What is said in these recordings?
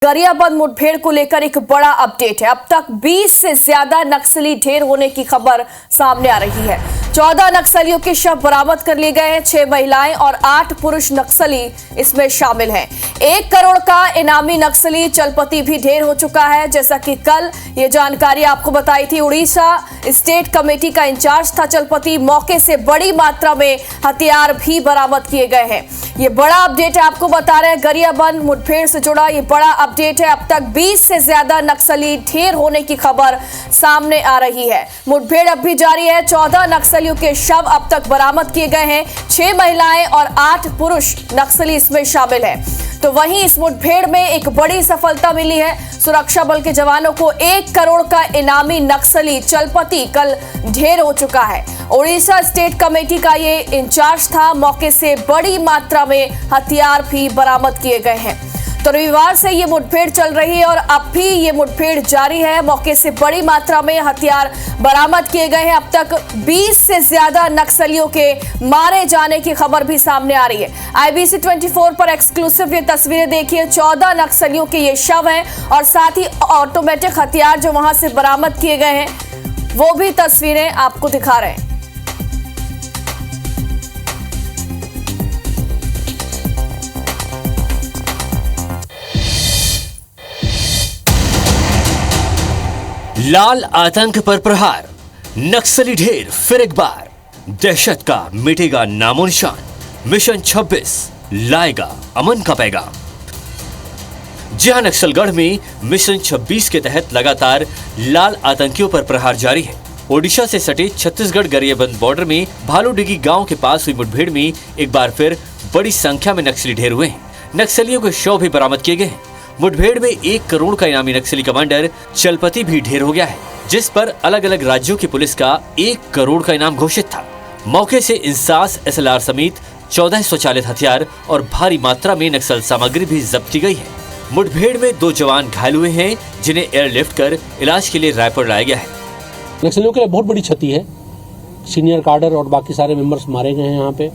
गरियाबंद मुठभेड़ को लेकर एक बड़ा अपडेट है। अब तक 20 से ज्यादा नक्सली ढेर होने की खबर सामने आ रही है। 14 नक्सलियों के शव बरामद कर लिए गए हैं। 6 महिलाएं और 8 पुरुष नक्सली इसमें शामिल हैं। 1 करोड़ का इनामी नक्सली चलपति भी ढेर हो चुका है। जैसा कि कल ये जानकारी आपको बताई थी, उड़ीसा स्टेट कमेटी का इंचार्ज था चलपति। मौके से बड़ी मात्रा में हथियार भी बरामद किए गए हैं। ये बड़ा अपडेट है, आपको बता रहे हैं गरियाबंद मुठभेड़ से जुड़ा ये बड़ा अपडेट है। अब तक 20 से ज्यादा नक्सली ढेर होने की खबर सामने आ रही है। मुठभेड़ अब भी जारी है। 14 नक्सलियों के शव अब तक बरामद किए गए हैं। 6 महिलाएं और 8 पुरुष नक्सली इसमें शामिल हैं। तो वहीं इस मुठभेड़ में एक बड़ी सफलता मिली है। सुरक्षा बल के जवानों को 1 करोड़ का इनामी नक्सली चलपति कल ढेर हो चुका है। उड़ीसा स्टेट कमेटी का ये इंचार्ज था। मौके से बड़ी मात्रा में हथियार भी बरामद किए गए हैं। तो रविवार से ये मुठभेड़ चल रही है और अब भी ये मुठभेड़ जारी है। मौके से बड़ी मात्रा में हथियार बरामद किए गए हैं। अब तक 20 से ज्यादा नक्सलियों के मारे जाने की खबर भी सामने आ रही है। IBC 24 पर एक्सक्लूसिव ये तस्वीरें देखिए। 14 नक्सलियों के ये शव हैं और साथ ही ऑटोमेटिक हथियार जो वहां से बरामद किए गए हैं वो भी तस्वीरें आपको दिखा रहे हैं। लाल आतंक पर प्रहार, नक्सली ढेर फिर एक बार, दहशत का मिटेगा नामो निशान, मिशन 26 लाएगा अमन का पैगाम। जहां नक्सलगढ़ में मिशन 26 के तहत लगातार लाल आतंकियों पर प्रहार जारी है। ओडिशा से सटे छत्तीसगढ़ गरियाबंद बॉर्डर में भालूडिगी गांव के पास हुई मुठभेड़ में एक बार फिर बड़ी संख्या में नक्सली ढेर हुए हैं। नक्सलियों के शव भी बरामद किए गए हैं। मुठभेड़ में 1 करोड़ का इनामी नक्सली कमांडर चलपति भी ढेर हो गया है, जिस पर अलग अलग राज्यों की पुलिस का 1 करोड़ का इनाम घोषित था। मौके से इंसास SLR समेत 14 स्वचालित हथियार और भारी मात्रा में नक्सल सामग्री भी जब्त की गई है। मुठभेड़ में 2 जवान घायल हुए हैं, जिन्हें एयरलिफ्ट कर इलाज के लिए रायपुर लाया गया है। नक्सलियों के लिए बहुत बड़ी क्षति है। सीनियर कार्डर और बाकी सारे मेंबर्स मारे गए हैं। यहाँ पे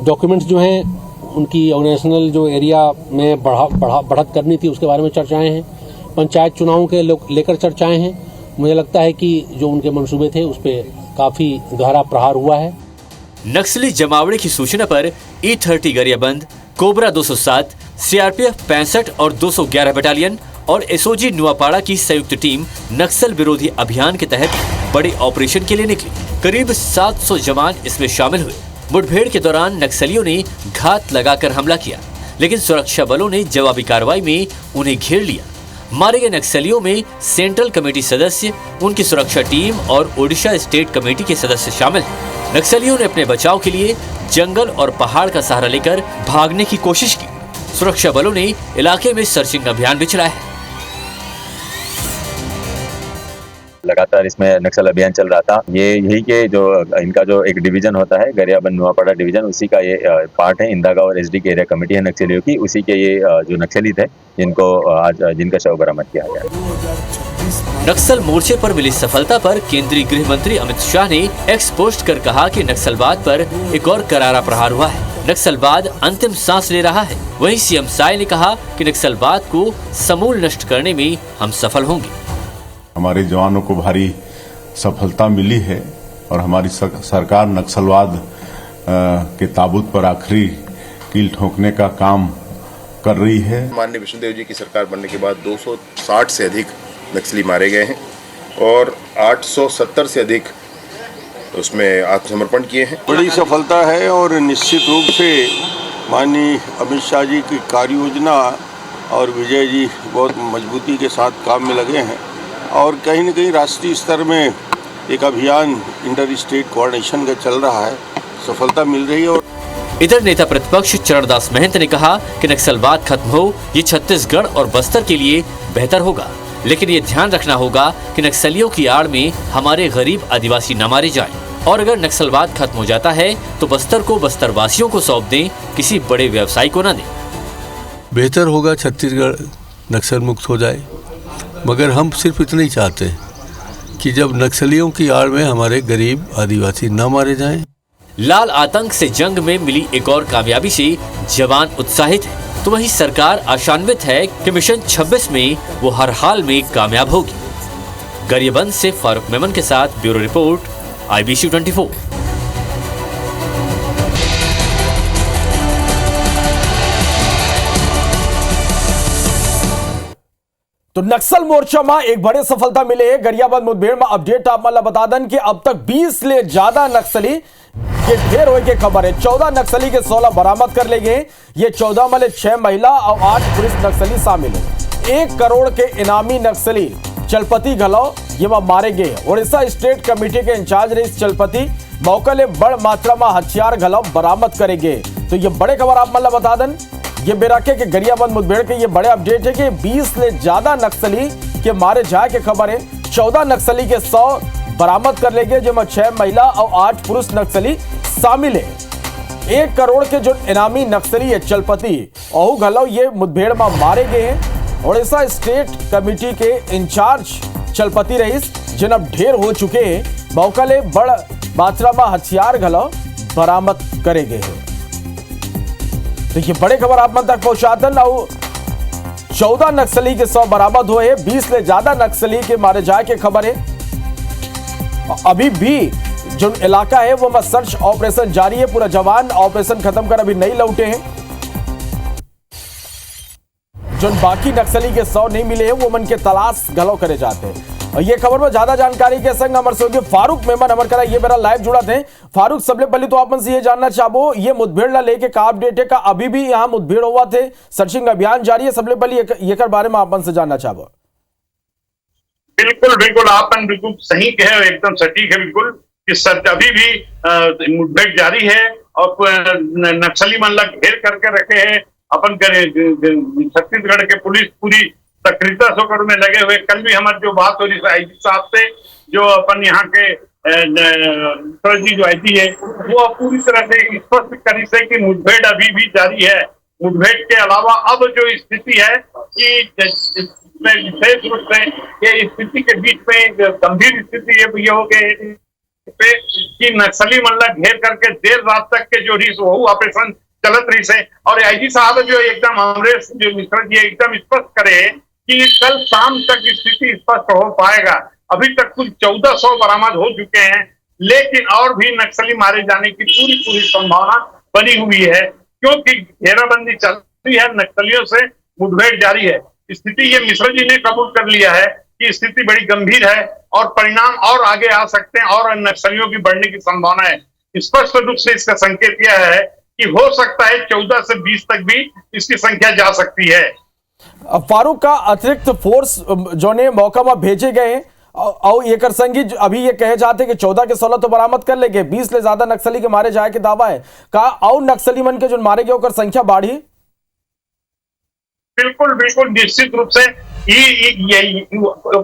डॉक्यूमेंट्स जो हैं उनकी ऑर्गेनाइजेशनल जो एरिया में बढ़त करनी थी उसके बारे में चर्चाएं हैं। पंचायत चुनावों के लेकर चर्चाएं हैं। मुझे लगता है कि जो उनके मंसूबे थे उस पर काफी गहरा प्रहार हुआ है। नक्सली जमावड़े की सूचना पर E30 गरियाबंद, कोबरा 207, CRPF 65 और 211 बटालियन और SOG नुआपाड़ा की संयुक्त टीम नक्सल विरोधी अभियान के तहत बड़े ऑपरेशन के लिए निकली। करीब 700 जवान इसमें शामिल हुए। मुठभेड़ के दौरान नक्सलियों ने घात लगाकर हमला किया, लेकिन सुरक्षा बलों ने जवाबी कार्रवाई में उन्हें घेर लिया। मारे गए नक्सलियों में सेंट्रल कमेटी सदस्य, उनकी सुरक्षा टीम और ओडिशा स्टेट कमेटी के सदस्य शामिल हैं। नक्सलियों ने अपने बचाव के लिए जंगल और पहाड़ का सहारा लेकर भागने की कोशिश की। सुरक्षा बलों ने इलाके में सर्चिंग अभियान भी चलाया है। लगातार इसमें नक्सल अभियान चल रहा था। यही के जो इनका जो एक डिवीजन होता है गरियाबंद नुआपाड़ा डिवीजन, उसी का ये पार्ट है। इंदागांव और SD की एरिया कमेटी है नक्सलियों की, उसी के ये जो नक्सली थे जिनको आज जिनका शव बरामद किया गया। नक्सल मोर्चे पर मिली सफलता पर केंद्रीय गृह मंत्री अमित शाह ने एक्स पोस्ट कर कहा कि नक्सलवाद पर एक और करारा प्रहार हुआ है। नक्सलवाद अंतिम सांस ले रहा है। वहीं CM साय ने कहा कि नक्सलवाद को समूल नष्ट करने में हम सफल होंगे। हमारे जवानों को भारी सफलता मिली है और हमारी सरकार नक्सलवाद के ताबूत पर आखिरी कील ठोकने का काम कर रही है। माननीय विष्णुदेव जी की सरकार बनने के बाद 260 से अधिक नक्सली मारे गए हैं और 870 से अधिक उसमें आत्मसमर्पण किए हैं। बड़ी सफलता है और निश्चित रूप से माननीय अमित शाह जी की कार्य योजना और विजय जी बहुत मजबूती के साथ काम में लगे हैं और कहीं न कहीं राष्ट्रीय स्तर में एक अभियान इंटर स्टेट कोऑर्डिनेशन का चल रहा है, सफलता मिल रही है। और इधर नेता प्रतिपक्ष चरणदास महंत ने कहा कि नक्सलवाद खत्म हो, ये छत्तीसगढ़ और बस्तर के लिए बेहतर होगा, लेकिन ये ध्यान रखना होगा कि नक्सलियों की आड़ में हमारे गरीब आदिवासी न मारे जाएं। और अगर नक्सलवाद खत्म हो जाता है तो बस्तर को बस्तर वासियों को सौंप दें, किसी बड़े व्यवसायी को न दें। बेहतर होगा छत्तीसगढ़ नक्सल मुक्त हो जाए, मगर हम सिर्फ इतना ही चाहते हैं कि जब नक्सलियों की आड़ में हमारे गरीब आदिवासी न मारे जाएं। लाल आतंक से जंग में मिली एक और कामयाबी से जवान उत्साहित हैं। तो वहीं सरकार आशान्वित है कि मिशन 26 में वो हर हाल में कामयाब होगी। गरियाबंद से फारूक मेमन के साथ ब्यूरो रिपोर्ट, IBC 24। तो नक्सल मोर्चा में एक बड़ी सफलता मिले है। गरियाबंद मुठभेड़ में अपडेट आप मतलब बता दें कि अब तक 20 ले ज्यादा नक्सली के ढेर होने की खबर है। 14 नक्सली के 16 बरामद कर ले गए। ये 14 में 6 महिला और 8 पुरुष नक्सली शामिल है। 1 करोड़ के इनामी नक्सली चलपति घलाव ये मारे गए। उड़ीसा स्टेट कमेटी के इंचार्ज रईस चलपति मौके ले बड़ मात्रा में हथियार घलाव बरामद करेंगे। तो ये बड़े खबर आप मतलब बता दें, ये बेराके के गरियाबंद मुठभेड़ के ये बड़े अपडेट है कि 20 ले ज्यादा नक्सली के मारे जाए के खबर है। 14 नक्सली के 100 बरामद कर ले गए, जिसमें 6 महिला और 8 पुरुष नक्सली शामिल है। 1 करोड़ के जो इनामी नक्सली है चलपति ओहू घलो ये मुठभेड़ में मारे गए हैं। उड़ीसा स्टेट कमेटी के इंचार्ज चलपति रईस जिन अब ढेर हो चुके हैं, मौका ले बड़ मात्रा में हथियार घलो बरामद करे गए हैं। तो ये बड़े खबर आप मन तक पहुंचाते हैं। 14 नक्सली के 100 बरामद हुए हैं। 20 ले ज्यादा नक्सली के मारे जाए के खबर है। अभी भी जो इलाका है वो में सर्च ऑपरेशन जारी है। पूरा जवान ऑपरेशन खत्म कर अभी नहीं लौटे हैं। जो बाकी नक्सली के 100 नहीं मिले हैं वो मन के तलाश घलो करे जाते हैं। और ये खबर में ज्यादा जानकारी के संग हमारे सहयोगी फारूक मेमन हमारे करा ये मेरा लाइव जुड़ा थे। फारूक, सबसे पहले तो आप से ये जानना चाहो ये मुठभेड़ ला लेके का अपडेट है का अभी भी यहाँ मुठभेड़ हुआ थे, सर्चिंग अभियान जारी है। सबसे पहले ये कर बारे में आप से जानना चाहो। बिल्कुल बिल्कुल आपन बिल्कुल सही कहे, एकदम सटीक है बिल्कुल कि सर अभी भी मुठभेड़ जारी है और नक्सली मन ला घेर करके रखे हैं। अपन छत्तीसगढ़ के पुलिस पूरी सक्रियता सोकर में लगे हुए। कल भी हमारी जो बात हो रही है आईजी साहब से, जो अपन यहाँ के जी जो आईजी है वो पूरी तरह से स्पष्ट करी से कि मुठभेड़ अभी भी जारी है। मुठभेड़ के अलावा अब जो स्थिति है कि विशेष रूप से ये स्थिति के बीच में गंभीर स्थिति ये हो गई कि नक्सली मल्ला घेर करके देर रात तक के जो रही वो ऑपरेशन चलत रही से। और आईजी साहब जो एकदम अमरेश जो मिश्रा जी एकदम स्पष्ट करे कि कल शाम तक स्थिति स्पष्ट हो पाएगा। अभी तक कुल 1400 बरामद हो चुके हैं, लेकिन और भी नक्सली मारे जाने की पूरी संभावना बनी हुई है, क्योंकि घेराबंदी चल रही है, नक्सलियों से मुठभेड़ जारी है। स्थिति ये मिश्रा जी ने कबूल कर लिया है कि स्थिति बड़ी गंभीर है और परिणाम और आगे आ सकते हैं और नक्सलियों की बढ़ने की संभावना है। स्पष्ट रूप से इसका संकेत यह है कि हो सकता है 14 से 20 तक भी इसकी संख्या जा सकती है। फारूक, का अतिरिक्त फोर्स जो ने मौका में भेजे गए हैं और ये कर संगी अभी ये कहे जाते कि 14 के 16 तो बरामद कर लेंगे, 20 ले ज्यादा नक्सली के मारे जाए के दावा है का और नक्सली मन के जो मारे गए ओकर संख्या बढ़ी? बिल्कुल बिल्कुल निश्चित रूप से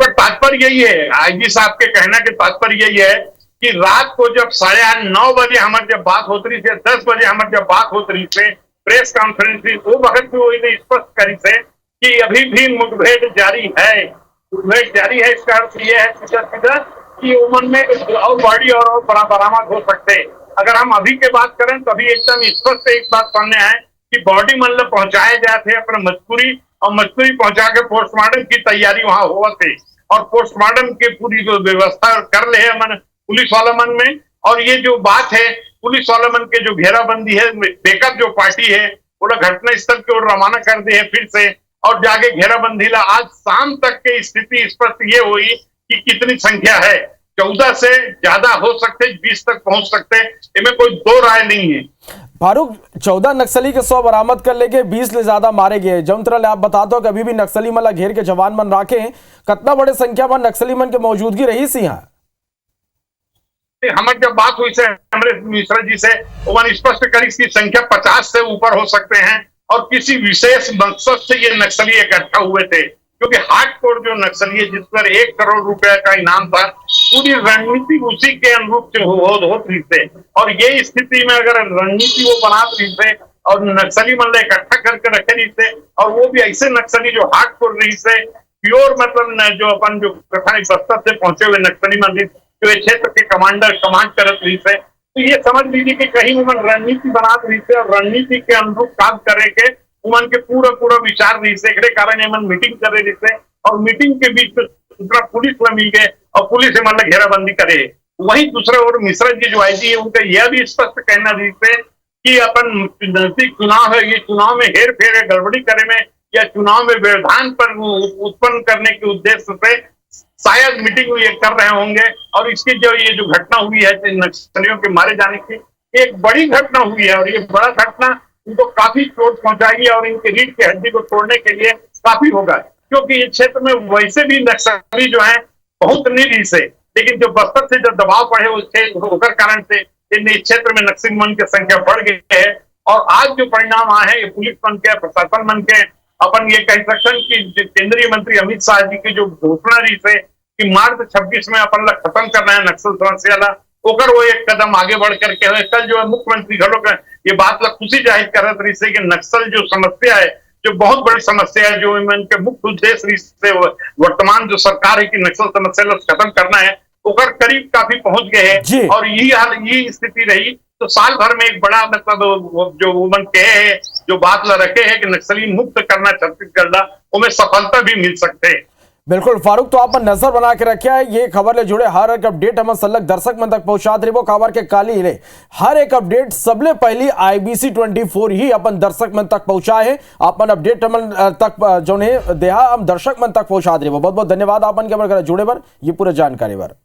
तात्पर्य यही है। आईजी साहब के कहना के तात्पर्य यही है कि रात को जब 9:30 बजे हमारी जब बात होती रही से 10 बजे हमारी जब बात होती रही से प्रेस कॉन्फ्रेंस थी, वो वक्त भी वही स्पष्ट करी से कि अभी भी मुठभेड़ जारी है। मुठभेड़ जारी है, इसका अर्थ यह है सीधा कि उमन में और बड़ी और बरामद हो सकते। अगर हम अभी के बात करें तो अभी एकदम स्पष्ट एक बात सामने है कि बॉडी मतलब पहुंचाए जाए थे अपने मजबूरी और मजबूरी पहुंचा के पोस्टमार्टम की तैयारी वहां हुआ थे और पोस्टमार्टम की पूरी जो व्यवस्था कर ले है मन पुलिस वाला मन में। और ये जो बात है पुलिस वाला मन के जो घेराबंदी है, बैकअप जो पार्टी है वो घटना स्थल की ओर रवाना कर दी है फिर से और जाके घेराबंदी ला। आज शाम तक की स्थिति स्पष्ट ये हुई कि कितनी संख्या है, 14 से ज्यादा हो सकते, 20 तक पहुंच सकते, इनमें कोई दो राय नहीं है। फारूक, 14 नक्सली के 100 बरामद कर लेके 20 ले ज्यादा मारे गए। जम तरह आप बता दो कि अभी भी नक्सली मन घेर के जवान मन राखे हैं, कितना बड़े संख्या में नक्सली मन की मौजूदगी रही सी यहाँ? हमारी जब बात हुई से अमरेश मिश्रा जी से उन्होंने स्पष्ट करी इसकी संख्या 50 से ऊपर हो सकते हैं और किसी विशेष मकसद से ये नक्सली इकट्ठा हुए थे, क्योंकि हार्डकोर जो नक्सली है जिस पर 1 करोड़ रुपए का इनाम था, पूरी रणनीति उसी के अनुरूप से हो रही थे। और ये स्थिति में अगर रणनीति वो बना रही थे और नक्सली मतलब इकट्ठा करके रखे रही थे और वो भी ऐसे नक्सली जो हार्डकोर रही से प्योर मतलब जो अपन जो बस्तर से पहुंचे हुए नक्सली मंदिर जो क्षेत्र के कमांड करत रही थे, तो ये समझ लीजिए कि कहीं उन्होंने रणनीति बना रही थे और रणनीति के अनुरूप काम करने के उमन के पूरा पूरा विचार रही से एकरे कारण एमन मीटिंग करे रही से और मीटिंग के बीच में दूसरा पुलिस में मिल गए और पुलिस एमन घेराबंदी करे। वहीं दूसरे ओर मिश्रा जी जो आईजी है उनका यह भी स्पष्ट कहना रही से कि अपन नजदीक चुनाव है, ये चुनाव में हेर फेर गड़बड़ी करे में या चुनाव में व्यवधान पर उत्पन्न करने के उद्देश्य से शायद मीटिंग ये कर रहे होंगे। और इसकी जो ये जो घटना हुई है नक्सलियों के मारे जाने की एक बड़ी घटना हुई है और ये बड़ा घटना उनको काफी चोट पहुंचाएगी और इनके रीढ़ की हड्डी को तोड़ने के लिए काफी होगा, क्योंकि इस क्षेत्र में वैसे भी नक्सली जो है बहुत निरी से, लेकिन जो बस्तर से जो दबाव पड़े उसके होकर कारण से इस क्षेत्र में नक्सली मन की संख्या बढ़ गई है। और आज जो परिणाम आए हैं ये पुलिस मन के प्रशासन मन के अपन ये कह सकते हैं कि केंद्रीय मंत्री अमित शाह जी की जो घोषणा रही थे कि मार्च 26 में अपन लोग खत्म करना है नक्सल समस्या ओकर वो एक कदम आगे बढ़ करके कल जो है मुख्यमंत्री घरों का ये बात ला खुशी जाहिर कर रही से कि नक्सल जो समस्या है जो बहुत बड़ी समस्या है, जो इनके मुख्य उद्देश्य से वर्तमान जो सरकार है कि नक्सल समस्या खत्म करना है ओकर करीब काफी पहुंच गए हैं। और यही स्थिति रही तो साल भर में एक बड़ा मतलब जो वुमन कहे है जो बात ला रखे है कि नक्सली मुक्त करना छत्तीसगढ़ उन्हें सफलता भी मिल सकते है। बिल्कुल फारूक, तो आप नजर बना के रखे है ये खबर ले जुड़े हर एक अपडेट हम सलग दर्शक मन तक पहुंचा दे वो खबर के काली रे हर एक अपडेट सबले पहली IBC 24 ही अपन दर्शक मन तक पहुंचा है। अपन अपडेट हमन तक जो ने देहा हम दर्शक मन तक पहुंचा दे बहुत बहुत धन्यवाद अपन के जुड़े बर ये पूरे जानकारी बर।